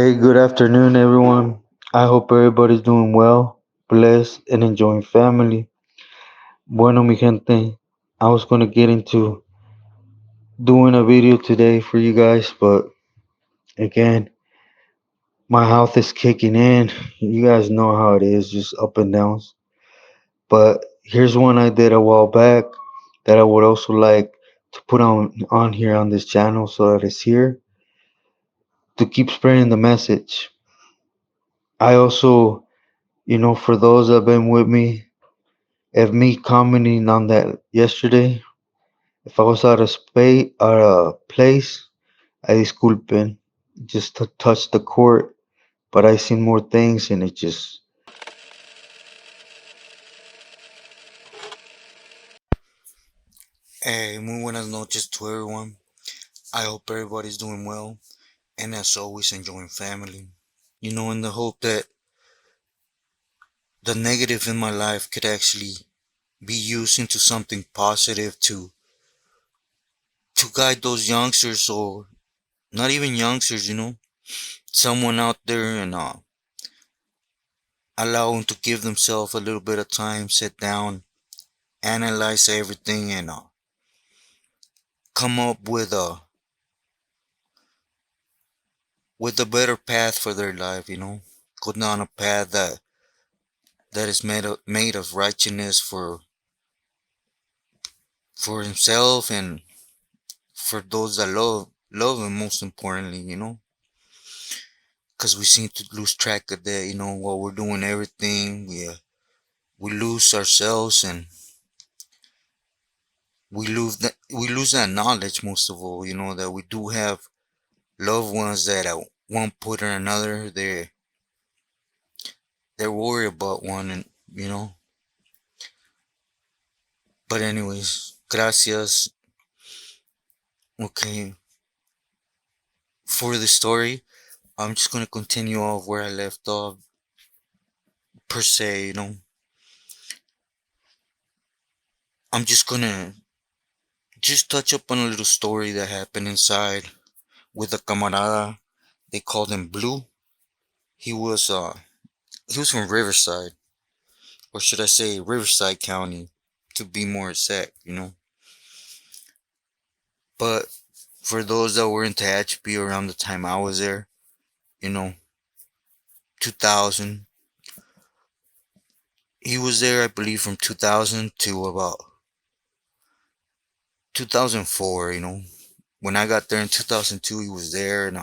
Hey, good afternoon, everyone. I hope everybody's doing well, blessed, and enjoying family. Bueno, mi gente, I was going to get into doing a video today for you guys, but again, my health is kicking in. You guys know how it is, just up and downs. But here's one I did a while back that I would also like to put on here on this channel so that it's here to keep spreading the message. I also, for those that have been with me, if me commenting on that yesterday, if I was out of space, out of place, I disculpen. Just to touch the court, but I seen more things and it just. Hey, muy buenas noches to everyone. I hope everybody's doing well and as always enjoying family. In the hope that the negative in my life could actually be used into something positive to guide those youngsters or not even youngsters, someone out there and allow them to give themselves a little bit of time, sit down, analyze everything and come up with a better path for their life, go down a path that is made of righteousness for himself and for those that love him most importantly, because we seem to lose track of that, while we're doing everything. We lose ourselves and we lose that knowledge most of all, that we do have loved ones that at one point or another they're worried about one, and but anyways, gracias. Okay, for the story, I'm just gonna continue off where I left off, per se. I'm just gonna just touch up on a little story that happened inside with a camarada. They called him Blue. He was uh he was from Riverside, or should I say Riverside County, to be more exact. But for those that were into HP around the time I was there, you know, 2000, he was there, I believe, from 2000 to about 2004. When I got there in 2002, he was there, and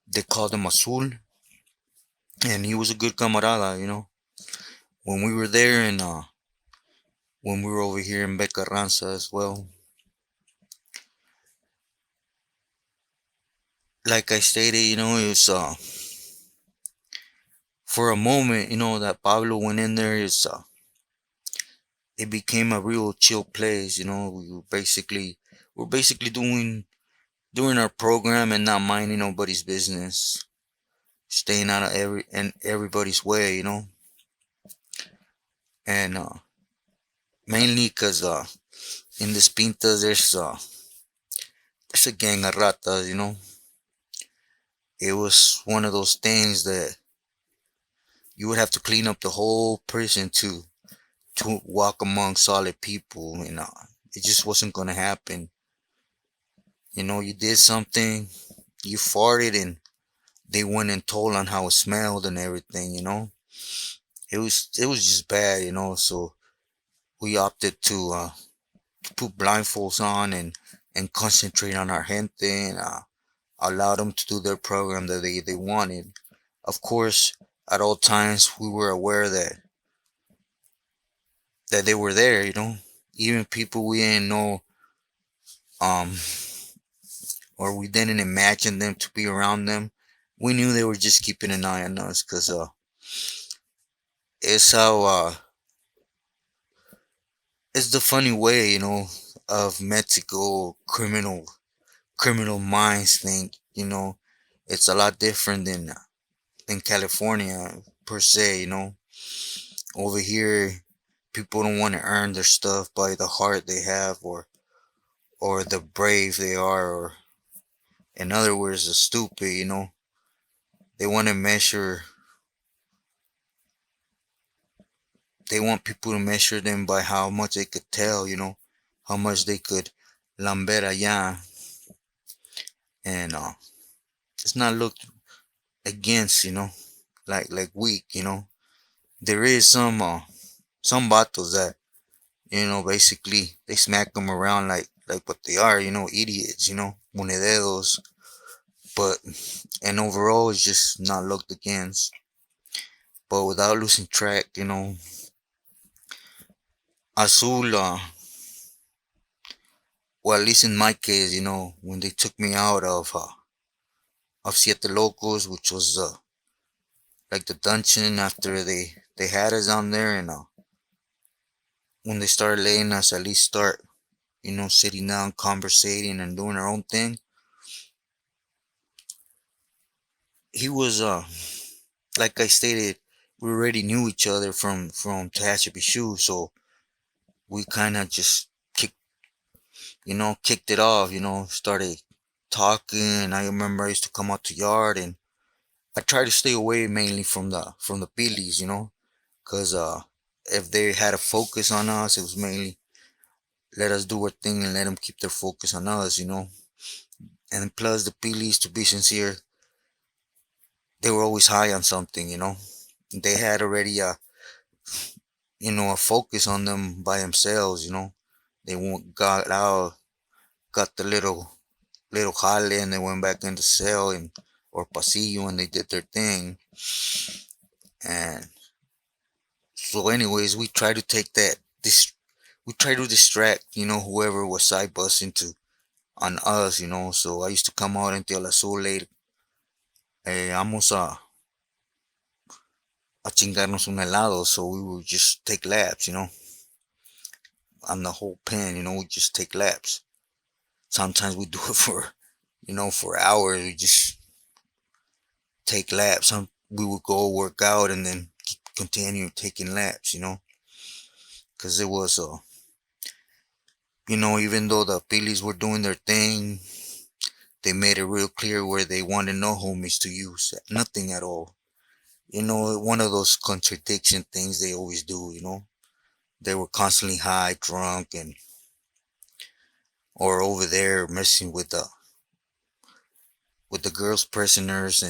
they called him Azul, and he was a good camarada. When we were there, and when we were over here in Becarranza as well. Like I stated, it was for a moment, that Pablo went in there. It became a real chill place. We're basically doing our program and not minding nobody's business, staying out of everybody's way. And mainly because in this Pintas there's a gang of ratas. It was one of those things that you would have to clean up the whole prison to walk among solid people, and it just wasn't gonna happen. You did something, you farted, and they went and told on how it smelled and everything. It was just bad. So we opted to put blindfolds on and concentrate on our gente, and allow them to do their program that they wanted. Of course, at all times we were aware that they were there. Even people we didn't know, um or we didn't imagine them to be around them. We knew they were just keeping an eye on us, because it's how it's the funny way, of Mexico criminal minds think. It's a lot different than California, per se. Over here, people don't want to earn their stuff by the heart they have, or the brave they are, or in other words, the stupid. They want to measure. They want people to measure them by how much they could tell. How much they could lamber allá, and it's not looked against. Like weak. There is some battles that basically they smack them around like what they are. Idiots. Monededos. But and overall, it's just not looked against. But without losing track, Azul, well, at least in my case, when they took me out of Siete Locos, which was like the dungeon after they had us down there, and when they started letting us at least start, sitting down, conversating, and doing our own thing, he was like I stated, we already knew each other from Tehachapi, so we kind of just kicked it off, started talking. I remember I used to come out to yard, and I try to stay away mainly from the pillies, cause if they had a focus on us, it was mainly let us do our thing and let them keep their focus on us, and plus the pillies, to be sincere, they were always high on something, they had already a focus on them by themselves, they got out, got the little jale, and they went back in the cell and or pasillo, and they did their thing. And so anyways, we try to take this we try to distract, whoever was side busting to on us, so I used to come out until las so late, vamos a chingarnos un helado, so we would just take laps, on the whole pen, we just take laps. Sometimes we do it for hours. We just take laps. We would go work out and then continue taking laps, because it was, even though the Phillies were doing their thing, they made it real clear where they wanted no homies to use, nothing at all. One of those contradiction things they always do, They were constantly high, drunk, and or over there messing with the girls prisoners,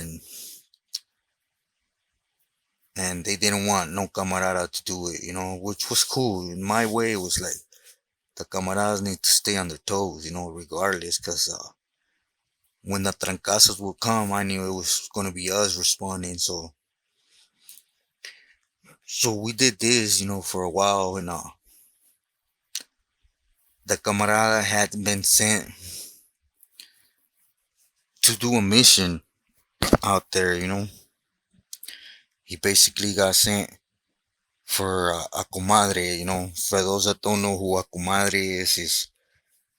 and they didn't want no camarada to do it, which was cool. In my way, it was like the camaradas need to stay on their toes, regardless, because when the trancazos would come, I knew it was going to be us responding. So we did this, for a while, and the camarada had been sent to do a mission out there, He basically got sent for a comadre, For those that don't know who a comadre is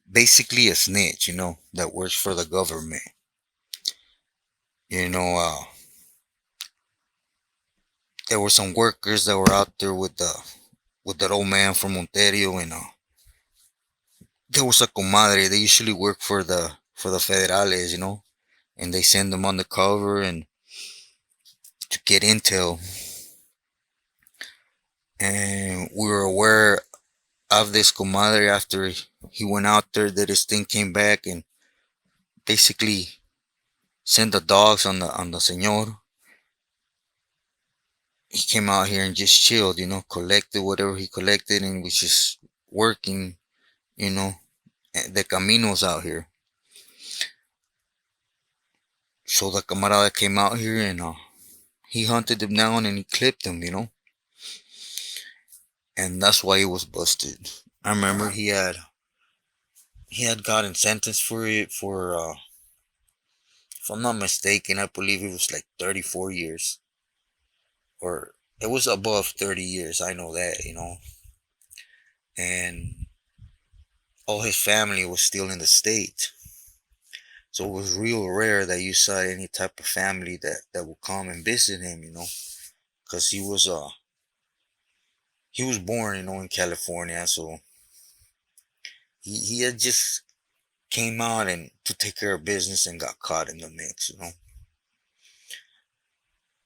basically a snitch, that works for the government. You know, uh, there were some workers that were out there with that old man from Ontario, and there was a comadre. They usually work for the federales, and they send them undercover and to get intel. And we were aware of this comadre after he went out there, that his thing came back and basically sent the dogs on the señor. He came out here and just chilled, collected whatever he collected and was just working, you know, the caminos out here. So the camarada came out here and he hunted them down and he clipped them, and that's why he was busted. I remember he had gotten sentenced for it for if I'm not mistaken, I believe it was like 34 years, or it was above 30 years. I know that, and all his family was still in the state. So it was real rare that you saw any type of family that would come and visit him, because he was born, in California, so he had just came out and to take care of business and got caught in the mix.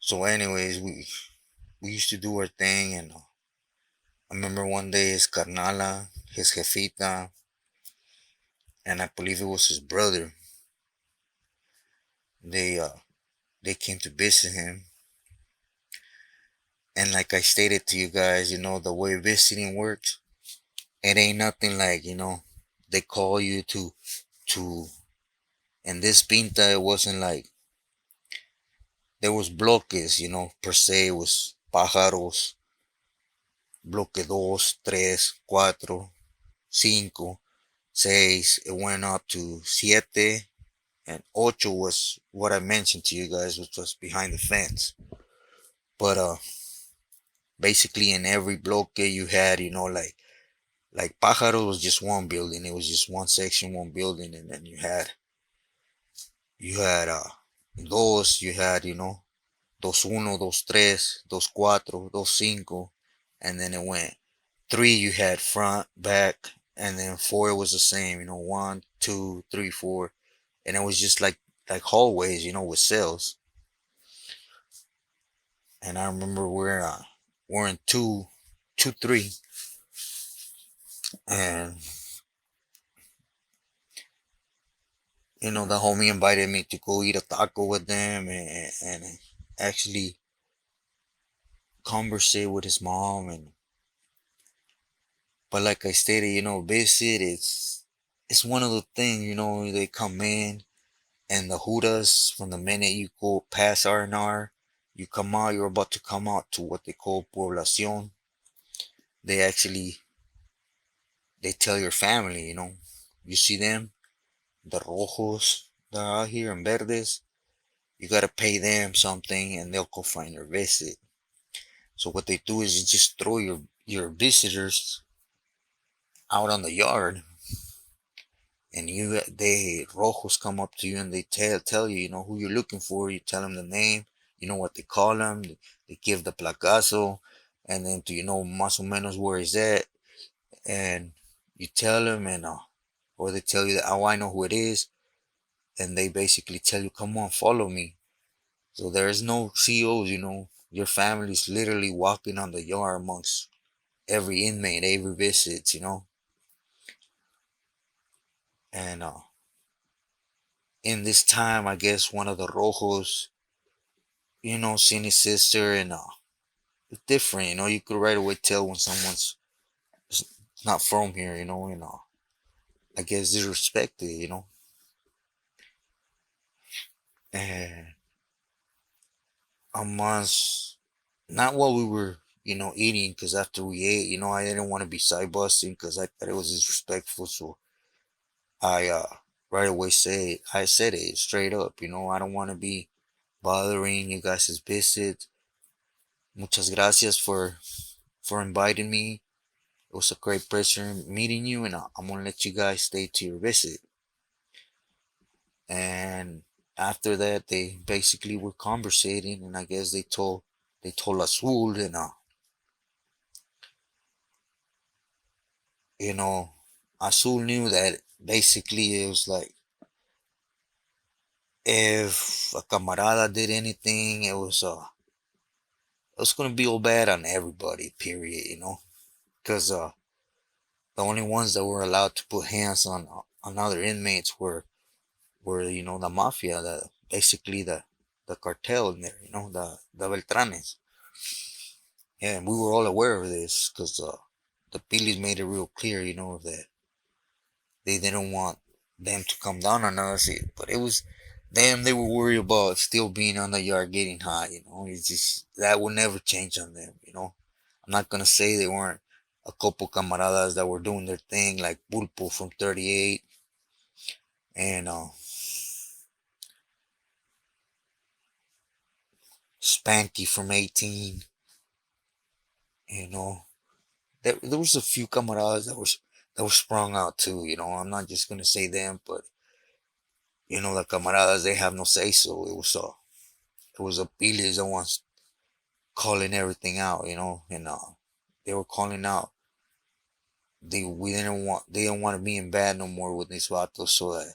So, anyways, we used to do our thing, and I remember one day his carnala, his jefita, and I believe it was his brother. They uh they came to visit him, and like I stated to you guys, the way visiting works, it ain't nothing like they call you to. And this pinta, it wasn't like there was bloques, per se. It was pájaros, bloque dos, tres, cuatro, cinco, seis. It went up to siete, and ocho was what I mentioned to you guys, which was behind the fence. But basically in every bloque you had, like pájaros was just one building. It was just one section, one building, and then you had dos, you had dos uno, dos tres, dos cuatro, dos cinco, and then it went three. You had front, back, and then four was the same. One, two, three, four, and it was just like hallways, with cells. And I remember we're in two, three, and the homie invited me to go eat a taco with them and actually conversate with his mom. And but like I stated, visit, it's one of the things, they come in, and the hudas, from the minute you go past R&R, you come out, you're about to come out to what they call poblacion. They actually they tell your family, you see them, the rojos that are out here and verdes, you gotta pay them something and they'll go find your visit. So what they do is you just throw your visitors out on the yard, and they rojos come up to you and they tell you, who you're looking for. You tell them the name, what they call them. They give the placazo, and then do you know más o menos where he's at, and you tell them, and or they tell you that, oh, I know who it is, and they basically tell you, come on, follow me. So there is no COs, your family's literally walking on the yard amongst every inmate, every visit, and in this time, I guess one of the rojos, seeing his sister, and it's different. You could right away tell when someone's not from here. And I guess disrespected. And amongst not what we were, eating, because after we ate, I didn't want to be side busting because I thought it was disrespectful. So I right away I said it straight up. I don't want to be bothering you guys' visit. Muchas gracias for inviting me. It was a great pleasure meeting you, and I'm gonna let you guys stay to your visit. And after that, they basically were conversating, and I guess they told Azul, and you know, Azul knew that basically it was like if a camarada did anything, it was gonna be all bad on everybody. Period. Because the only ones that were allowed to put hands on other inmates were the mafia, the basically the cartel in there, the Beltranes. Yeah, and we were all aware of this because the Pilis made it real clear, that they didn't want them to come down on us. But it was them, they were worried about still being on the yard getting high. It's just that would never change on them. I'm not gonna say they weren't a couple camaradas that were doing their thing, like Pulpo from 38 and Spanky from 18. You know, there was a few camaradas that were sprung out too. I'm not just gonna say them, but the camaradas, they have no say so. It was a Piles that was calling everything out. And they were calling out. They didn't want to be in bad no more with these vatos, so that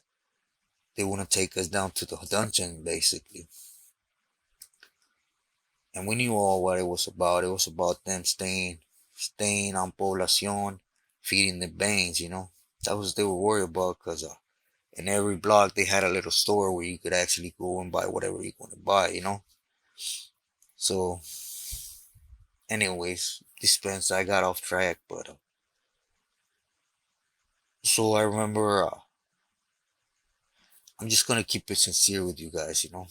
they wouldn't take us down to the dungeon basically. And we knew all what it was about. It was about them staying on poblacion, feeding the veins, you know. That was they were worried about because in every block they had a little store where you could actually go and buy whatever you want to buy, you know. So, anyways, dispense I got off track, but so I remember I'm just gonna keep it sincere with you guys, you know.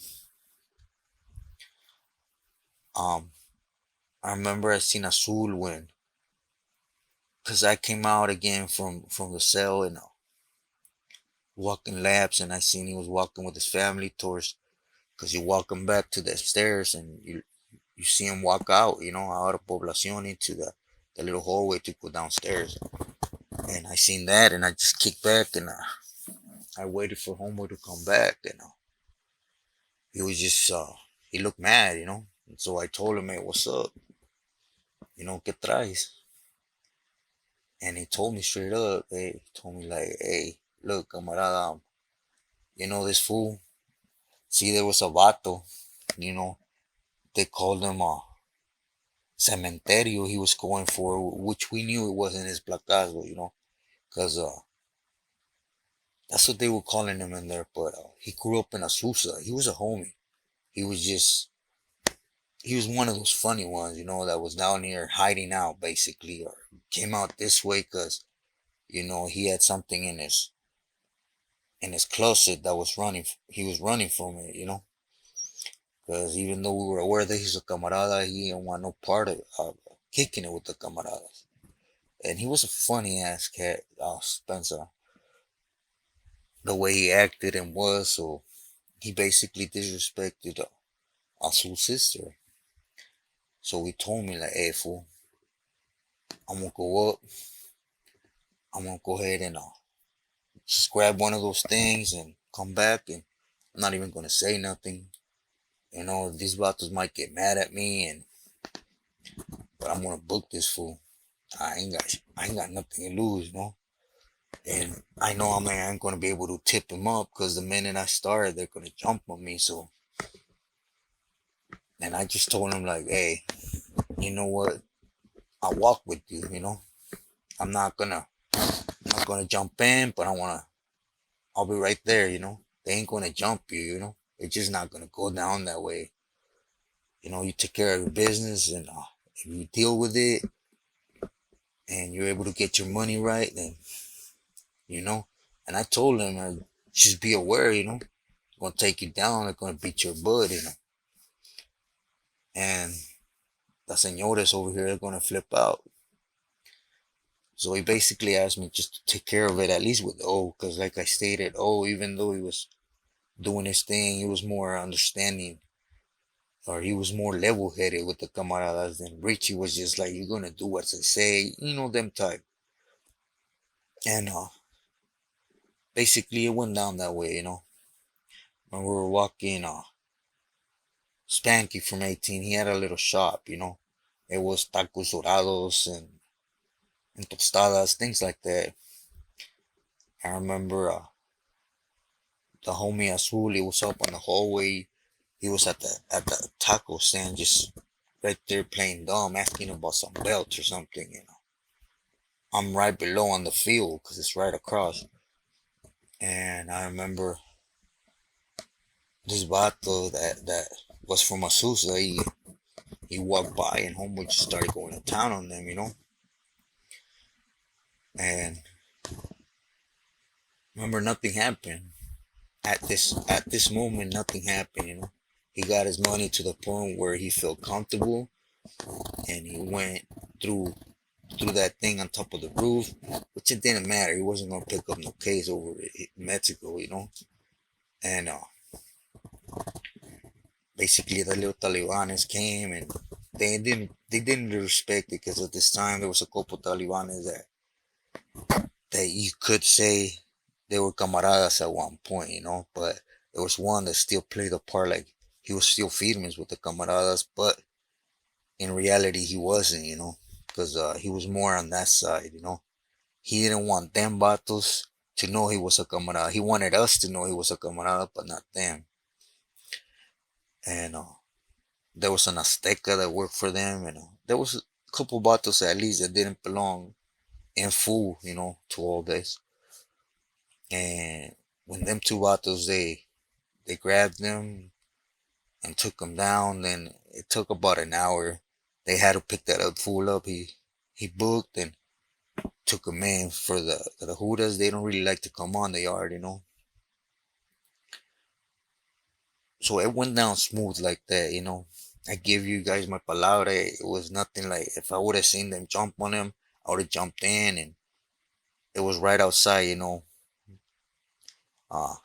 Um, I remember I seen Azul when, cause I came out again from the cell and walking laps, and I seen he was walking with his family towards, cause you walk him back to the stairs, and you see him walk out, you know, out of Poblacion into the little hallway to go downstairs, and I seen that, and I just kicked back, and I waited for Homeboy to come back, and he was just he looked mad, you know, and so I told him, hey, what's up, you know, ¿qué traes? And he told me straight up, hey, he told me like, hey, look, camarada, you know this fool. See, there was a vato, you know, they called him a cementerio. He was going for, which we knew it wasn't his placazo, you know, because that's what they were calling him in there. But he grew up in Azusa. He was a homie. He was just, he was one of those funny ones, you know, that was down here hiding out basically, or came out this way because, you know, he had something in his closet that was running. He was running from it, you know. Because even though we were aware that he's a camarada, he didn't want no part of kicking it with the camaradas. And he was a funny ass cat, Spencer. The way he acted and was, so he basically disrespected Azul's sister. So he told me like, "Hey fool, I'm gonna go up. I'm gonna go ahead and just grab one of those things and come back, and I'm not even gonna say nothing. You know, these vatos might get mad at me, and but I'm gonna book this fool. I ain't got nothing to lose, you know." And I know I ain't gonna be able to tip him up because the minute I start, they're gonna jump on me. So, and I just told him like, hey, you know what? I'll walk with you. You know, I'm not gonna jump in, but I'll be right there. You know, they ain't gonna jump you. You know, it's just not gonna go down that way. You know, you take care of your business, and if you deal with it, and you're able to get your money right, then you know. And I told him, just be aware. You know, gonna take you down. They're gonna beat your butt. You know, and the señores over here are gonna flip out. So he basically asked me just to take care of it, at least with O, because like I stated, O, even though he was doing his thing, he was more understanding, or he was more level-headed with the camaradas than Richie was just like, you're gonna do what I say, you know, them type. And basically it went down that way, you know. When we were walking, Spanky from 18, he had a little shop, you know. It was tacos dorados and tostadas, things like that. I remember the homie Azul, he was up on the hallway. He was at the taco stand, just right there playing dumb, asking about some belts or something. You know, I'm right below on the field because it's right across. And I remember this vato that was from Azusa. He walked by and homeboy just started going to town on them. You know, and remember nothing happened at this moment. Nothing happened. You know, he got his money to the point where he felt comfortable, and he went through through that thing on top of the roof, which it didn't matter. He wasn't gonna pick up no case over Mexico, you know. And basically, the little Talibanes came, and they didn't respect it because at this time there was a couple Talibanes that you could say they were camaradas at one point, you know. But there was one that still played the part like he was still firmes with the camaradas, but in reality he wasn't, you know, because he was more on that side, you know. He didn't want them vatos to know he was a camarada. He wanted us to know he was a camarada, but not them. And There was an Azteca that worked for them, and there was a couple vatos at least that didn't belong in full, to all this. And when them two vatos they grabbed them and took him down, then it took about an hour. They had to pick that up fool up. He booked and took him in for the Judas. They don't really like to come on the yard. So it went down smooth like that. I give you guys my palabra. It was nothing like if I would have seen them jump on him, I would have jumped in, and it was right outside. Uh,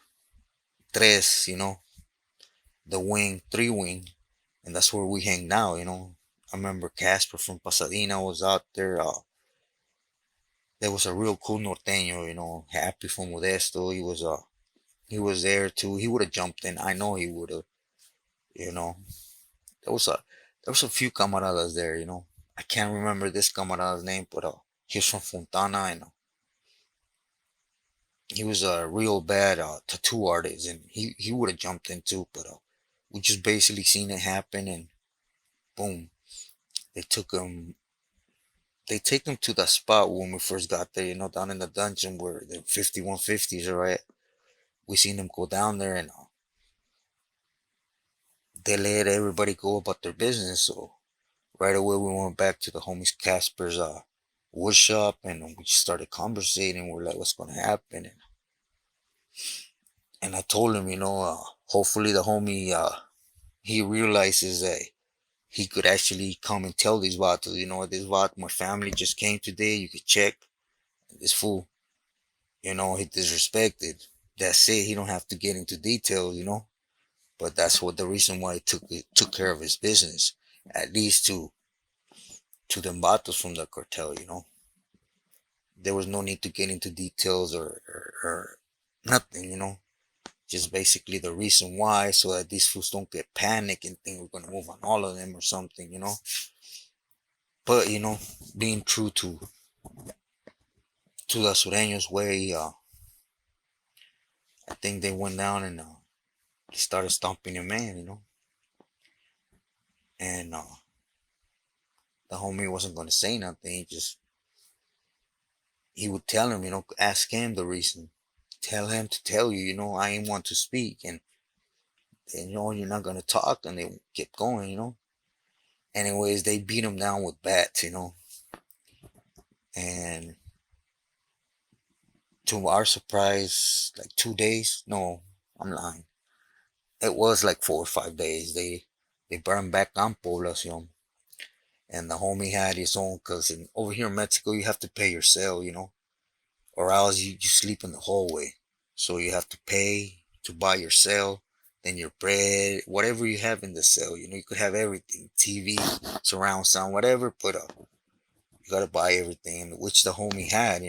tres, the wing, three wing, and that's where we hang now. I remember Casper from Pasadena was out there. There was a real cool norteño, Happy from Modesto. He was there too. He would have jumped in. I know he would have. You know, there was a there was a few camaradas there. I can't remember this camarada's name, but he was from Fontana, and he was a real bad tattoo artist, and he would have jumped in too, but we just basically seen it happen, and boom, they took him. They take him to the spot when we first got there, down in the dungeon where the 5150s are at. We seen them go down there, and they let everybody go about their business. So right away we went back to the homies Casper's wood shop, and we just started conversating. We're like, what's gonna happen? And I told him, hopefully the homie he realizes that he could actually come and tell these vatos, this vat, my family just came today. You could check this fool. He disrespected. That's it. He don't have to get into details. But that's what the reason why he took care of his business, at least to the vatos from the cartel. There was no need to get into details or nothing. Just basically the reason why, so that these fools don't get panic and think we're gonna move on all of them or something. But being true to the Sureños way, I think they went down and they started stomping your man. And the homie wasn't gonna say nothing. He would tell him, ask him the reason, tell him to tell you, I ain't want to speak, and you're not gonna talk, and they kept going. Anyways, they beat him down with bats. And to our surprise, like 2 days, no, I'm lying. It was like 4 or 5 days. They burned back on Poblacion, and the homie had his own. Cause over here in Mexico, you have to pay your cell, or else you sleep in the hallway. So you have to pay to buy your cell, then your bread, whatever you have in the cell. You could have everything, TV, surround sound, whatever, but you gotta buy everything, which the homie had.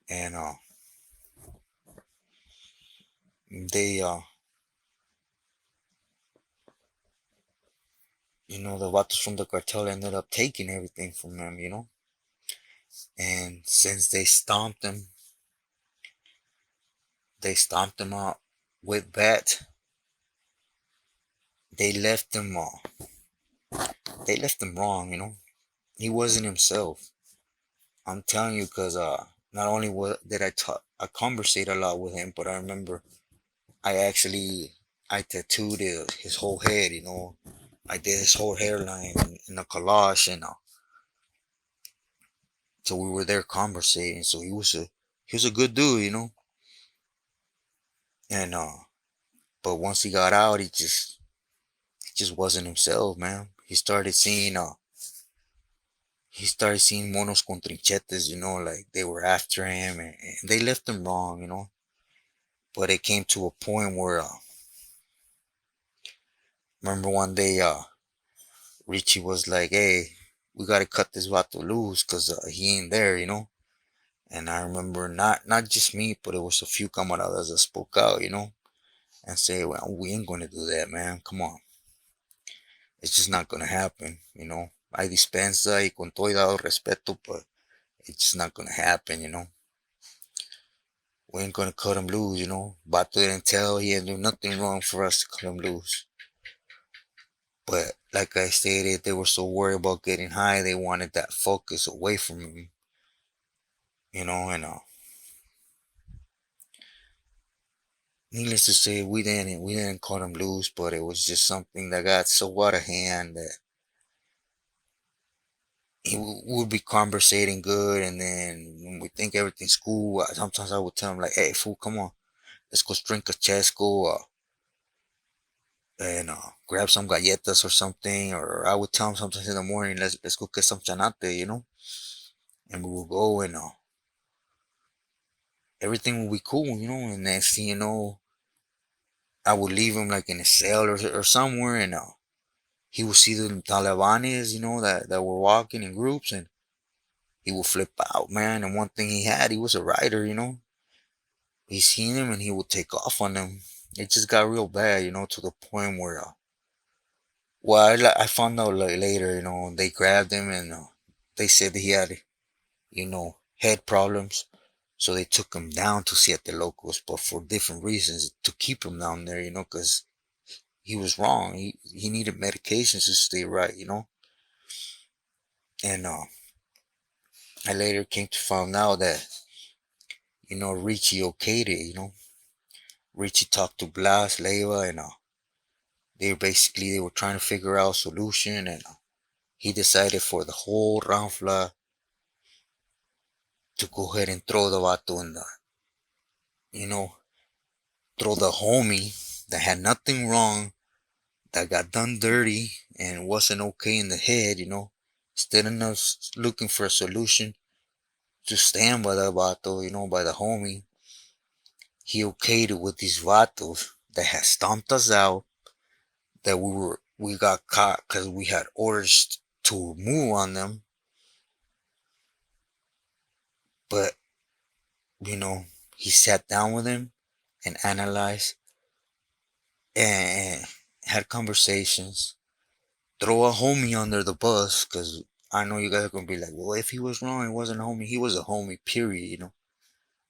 And they the vatos from the cartel ended up taking everything from them. And since they stomped him out with bats. They left him they left him wrong. He wasn't himself. I'm telling you, cause not only did I conversate a lot with him, but I remember I tattooed his whole head. I did his whole hairline in a collage, and so we were there conversating. So he was a good dude. And but once he got out, he just wasn't himself, man. He started seeing monos con trinchetes, like they were after him, and they left him wrong. But it came to a point where, remember one day, Richie was like, "Hey, we gotta cut this vato loose, cause he ain't there." And I remember not just me, but it was a few camaradas that spoke out, and say, "Well, we ain't gonna do that, man. Come on, it's just not gonna happen." Hay dispensa y con todo y dado respeto, but it's just not gonna happen. We ain't gonna cut him loose. Vato didn't tell, he didn't do nothing wrong for us to cut him loose. But like I stated, they were so worried about getting high, they wanted that focus away from me, and needless to say, we didn't cut him loose, but it was just something that got so out of hand that would be conversating good, and then when we think everything's cool, sometimes I would tell him like, "Hey, fool, come on, let's go drink a chesco, and grab some galletas or something." Or I would tell him sometimes in the morning, "Let's go get some chanate," and we will go, and everything will be cool. And next thing you know, I would leave him like in a cell or somewhere, and he would see the Talibanes, that were walking in groups, and he would flip out, man. And one thing he was a rider. He seen him and he would take off on them. It just got real bad, to the point where, well, I found out like later, they grabbed him and they said he had, head problems. So they took him down to Siete Locos, but for different reasons to keep him down there, because he was wrong. He needed medications to stay right. And I later came to find out that, Richie okayed it. Richie talked to Blas, Leiva, and they were trying to figure out a solution, and he decided for the whole Ranfla to go ahead and throw the vato in you know, throw the homie that had nothing wrong, that got done dirty and wasn't okay in the head. Instead of us looking for a solution to stand by the vato, by the homie, he okayed it with these vatos that had stomped us out, that we got caught because we had orders to move on them. But you know, he sat down with him and analyzed and had conversations. Throw a homie under the bus because I know you guys are gonna be like, well, if he was wrong, he wasn't a homie. He was a homie. Period.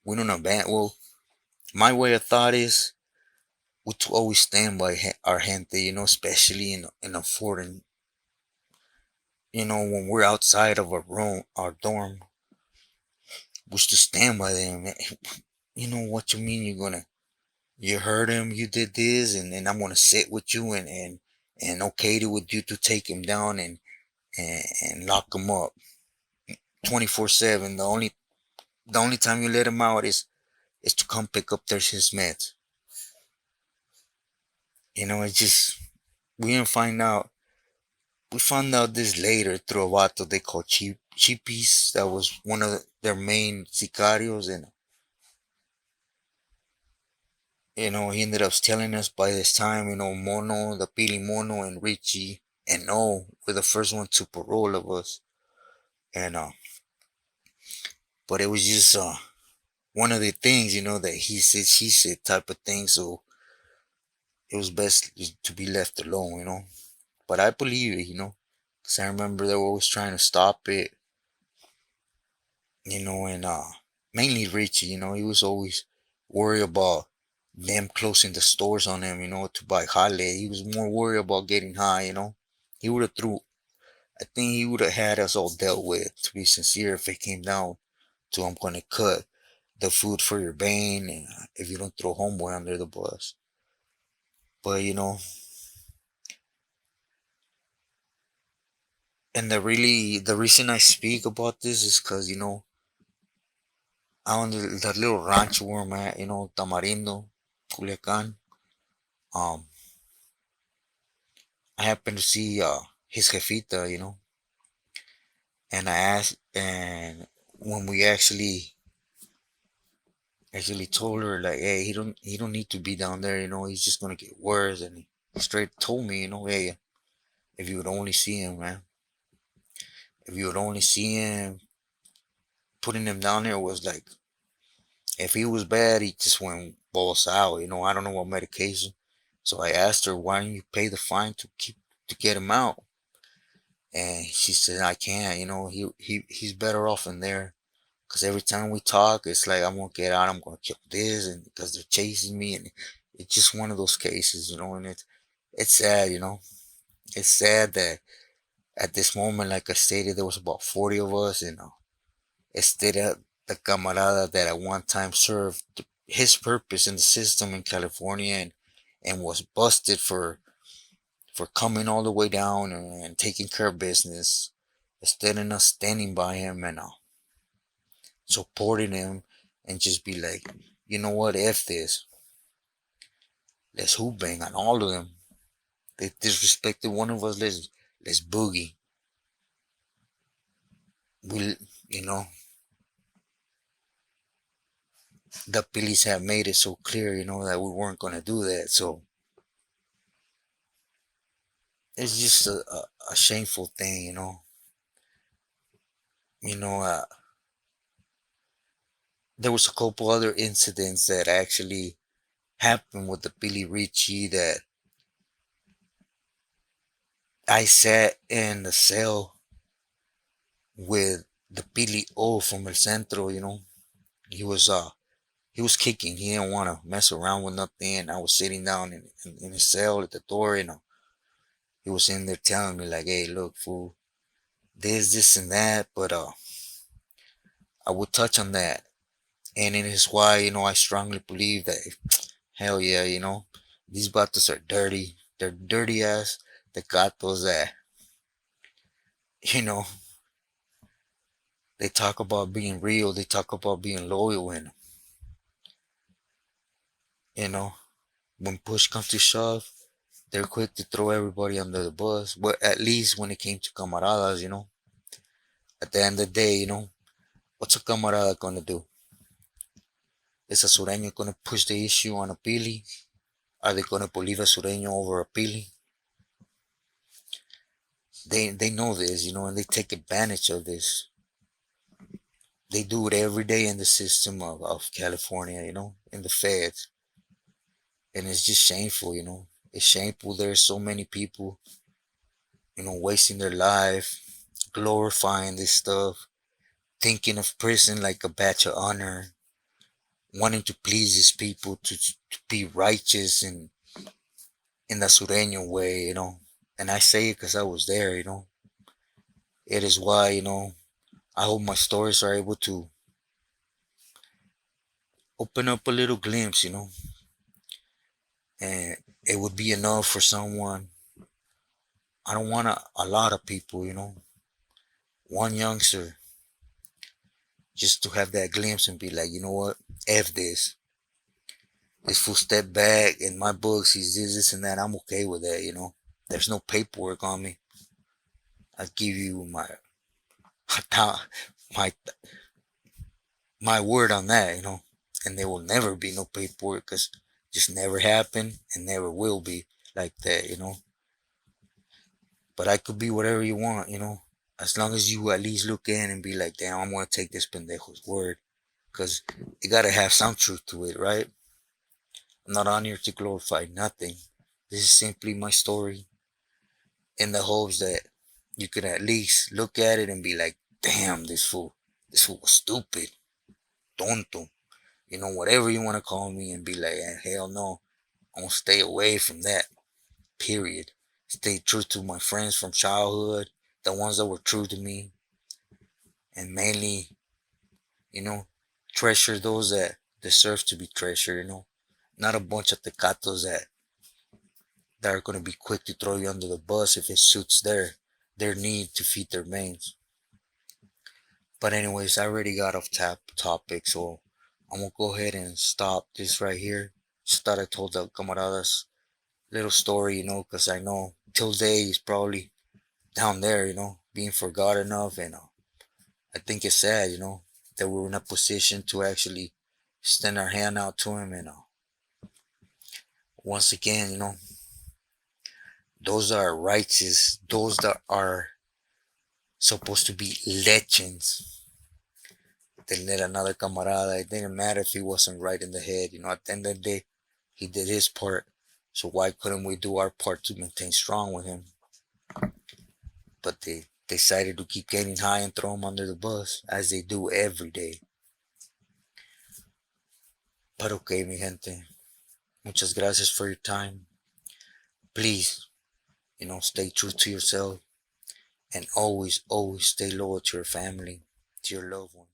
We don't abandon. Well, my way of thought is we to always stand by our gente. Especially in a foreign. When we're outside of our room, our dorm, we should stand by them. You know what you mean? You heard him, you did this, and then I'm gonna sit with you and okay it with you to take him down and lock him up 24/7. The only time you let him out is to come pick up his meds. It's just we didn't find out. We found out this later through a vato they call Chippies. That was one of their main sicarios, and he ended up telling us by this time, Mono, the Pili Mono, and Richie, and No were the first one to parole of us. And but it was just one of the things, that he said, she said type of thing. So it was best to be left alone. But I believe it, because I remember they were always trying to stop it, and mainly Richie, he was always worried about them closing the stores on him, to buy Hale. He was more worried about getting high. He would have threw. I think he would have had us all dealt with, to be sincere, if it came down to I'm gonna cut the food for your bane, and if you don't throw homeboy under the bus. But and the reason I speak about this is because I on the little ranch where I'm at, Tamarindo, Culiacan. Um, I happened to see his jefita, and I asked, and when we actually told her like, hey, he don't need to be down there, he's just gonna get worse, and he straight told me, hey, if you would only see him, man, if you would only see him, putting him down there was like, if he was bad, he just went balls out. I don't know what medication. So I asked her, why don't you pay the fine to get him out? And she said, I can't. He's better off in there. Cause every time we talk, it's like I'm gonna get out. I'm gonna kill this, and because they're chasing me, and it's just one of those cases, and it's sad. It's sad that at this moment, like I stated, there was about 40 of us, and instead of the Camarada that at one time served his purpose in the system in California, and was busted for coming all the way down and taking care of business, instead of us standing by him and supporting him and just be like, you know what, F this. Let's hoop bang on all of them. They disrespected one of us. Let's boogie. We, you know, the police have made it so clear, that we weren't gonna do that. So it's just a shameful thing, You know, uh, there was a couple other incidents that actually happened with the Billy Richie that I sat in the cell with the Billy O from El Centro. He was he was kicking. He didn't want to mess around with nothing. I was sitting down in his cell at the door. He was in there telling me like, "Hey, look, fool, this, and that." But I would touch on that, and it is why I strongly believe that hell yeah, these batos are dirty. They're dirty ass. The gatos that you know they talk about being real. They talk about being loyal, and you know when push comes to shove, they're quick to throw everybody under the bus. But at least when it came to camaradas, at the end of the day, what's a camarada gonna do? Is a sureño gonna push the issue on a pili? Are they gonna believe a sureño over a pili? They know this, and they take advantage of this. They do it every day in the system of California, in the feds. And it's just shameful, It's shameful there's so many people, wasting their life, glorifying this stuff, thinking of prison like a badge of honor, wanting to please these people, to be righteous and in the Sureño way, And I say it because I was there, It is why, I hope my stories are able to open up a little glimpse, And it would be enough for someone. I don't want a lot of people, One youngster just to have that glimpse and be like, you know what? F this. This full step back in my books, he's this, and that. I'm okay with that, There's no paperwork on me. I give you my my word on that, And there will never be no paperwork because just never happened and never will be like that, But I could be whatever you want, As long as you at least look in and be like, damn, I'm gonna take this pendejo's word, because you gotta have some truth to it, right? I'm not on here to glorify nothing. This is simply my story in the hopes that you could at least look at it and be like, damn, this fool was stupid, tonto, whatever you want to call me, and be like, hell no, I'm gonna stay away from that, period. Stay true to my friends from childhood, the ones that were true to me, and mainly, you know, treasure those that deserve to be treasured, not a bunch of tecatos that are going to be quick to throw you under the bus if it suits their need to feed their veins. But anyways, I already got off topic, so I'm gonna go ahead and stop this right here. Just thought I told the camaradas little story, because I know till day is probably down there, being forgotten of, and I think it's sad, that we were in a position to actually extend our hand out to him, and once again, those are righteous, those that are supposed to be legends. They let another camarada. It didn't matter if he wasn't right in the head. At the end of the day, he did his part. So why couldn't we do our part to maintain strong with him? But they decided to keep getting high and throw him under the bus, as they do every day. But okay, mi gente. Muchas gracias for your time. Please, Stay true to yourself, and always, always stay loyal to your family, to your loved ones.